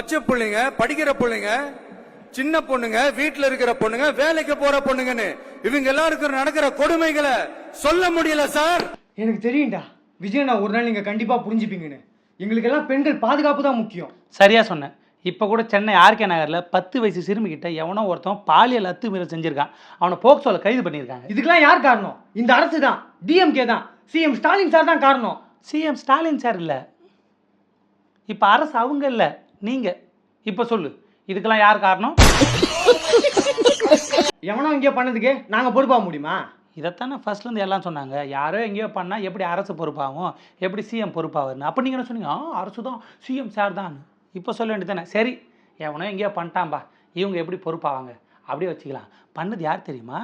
பச்சை பிள்ளைங்க, படிக்கிற பிள்ளைங்க, சின்ன பொண்ணுங்க, வீட்டுல இருக்கிற பொண்ணுங்க, வேலைக்கு போற பொண்ணுங்கன்னு இவங்க எல்லாருக்கும் நடக்கிற கொடுமைகளை சொல்ல முடியல சார். எனக்கு தெரியும்டா விஜய், நான் ஒரு நாள் நீங்க கண்டிப்பா புரிஞ்சுப்பீங்கன்னு. எங்களுக்கெல்லாம் பெண்கள் பாதுகாப்பு தான் முக்கியம். சரியா சொன்னேன். இப்போ கூட சென்னை ஆர்கே நகரில் 10 வயசு சிறுமிகிட்ட எவனோ ஒருத்தன் பாலியல் அத்துமீறல் செஞ்சிருக்கான். அவனை போக்சோல கைது பண்ணியிருக்காங்க. இதுக்கெல்லாம் யார் காரணம்? இந்த அரசு தான், டிஎம்கே தான், சிஎம் ஸ்டாலின் சார் தான் காரணம். சிஎம் ஸ்டாலின் சார் இல்லை, இப்போ அரசு அவங்க இல்லை, நீங்கள். இப்போ சொல்லு, இதுக்கெல்லாம் யார் காரணம்? எவனோ இங்கே பண்ணதுக்கு நாங்கள் பொறுப்பாக முடியுமா? இதைத்தானே ஃபர்ஸ்ட்லேருந்து எல்லாம் சொன்னாங்க. யாரோ எங்கேயோ பண்ணால் எப்படி அரசு பொறுப்பாகும், எப்படி சிஎம் பொறுப்பாகுன்னு. அப்போ நீங்கள் என்ன சொன்னீங்க? அரசு தான், சிஎம் சார் தான். இப்போ சொல்ல வேண்டியதானே? சரி, எவனோ எங்கேயோ பண்ணிட்டான்பா, இவங்க எப்படி பொறுப்பாவாங்க? அப்படியே வச்சுக்கலாம். பண்ணது யார் தெரியுமா?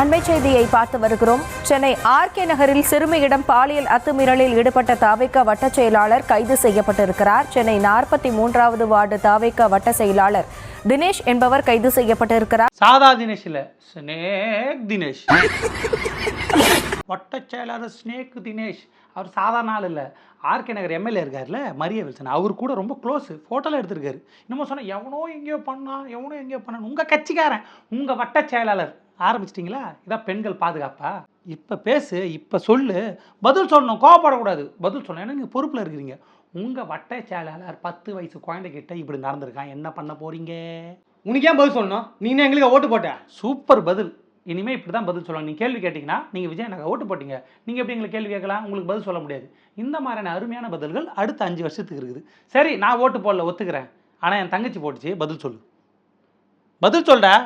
அண்மை செய்தியை பார்த்து வருகிறோம். சென்னை ஆர்கே நகரில் சிறுமியிடம் பாலியல் அத்துமீறலில் ஈடுபட்ட தாவேகா வட்ட செயலாளர் கைது செய்யப்பட்டிருக்கிறார். சென்னை 43வது வார்டு தாவேகா வட்ட செயலாளர் தினேஷ் என்பவர் கைது செய்யப்பட்டிருக்கிறார். சாதா தினேஷ் இல்லை, ஸ்னேக் தினேஷ். வட்ட செயலாளர் ஸ்னேக் தினேஷ். அவர் சாதாரண ஆள் இல்லை. ஆர்கே நகர் எம்எல்ஏ இருக்கார்ல, மரிய வில்சன், அவர் கூட ரொம்ப க்ளோஸு. ஃபோட்டோலாம் எடுத்திருக்காரு. இன்னமும் சொன்னால் எவனோ எங்கேயோ பண்ணான். உங்கள் கட்சிக்காரன், உங்கள் வட்ட செயலாளர். ஆரம்பிச்சிட்டிங்களா? இதான் பெண்கள் பாதுகாப்பா? இப்போ பேசு, இப்போ சொல்லு, பதில் சொல்லணும், கோவப்படக்கூடாது, பதில் சொல்லணும். ஏன்னா நீங்கள் பொறுப்பில் இருக்கிறீங்க. உங்கள் வட்ட செயலாளர் 10 வயசு குழந்தைகிட்ட இப்படி நடந்திருக்கான், என்ன பண்ண போகிறீங்க? உனக்கு ஏன் பதில் சொல்லணும்? நீ என்ன எங்களுக்கு ஓட்டு போட்ட? சூப்பர் பதில். இனிமேல் இப்படி தான் பதில் சொல்லுவாங்க. நீங்கள் கேள்வி கேட்டிங்கன்னா, நீங்கள் விஜய் நாங்கள் ஓட்டு போட்டிங்க, நீங்கள் எப்படி எங்களுக்கு கேள்வி கேட்கலாம்? உங்களுக்கு பதில் சொல்ல முடியாது. இந்த மாதிரியான அருமையான பதில்கள் அடுத்த 5 வருஷத்துக்கு இருக்குது. சரி, நான் ஓட்டு போடல, ஒத்துக்கிறேன். ஆனால் என் தங்கச்சி போட்டுச்சு, பதில் சொல்லு, பதில் சொல்டா.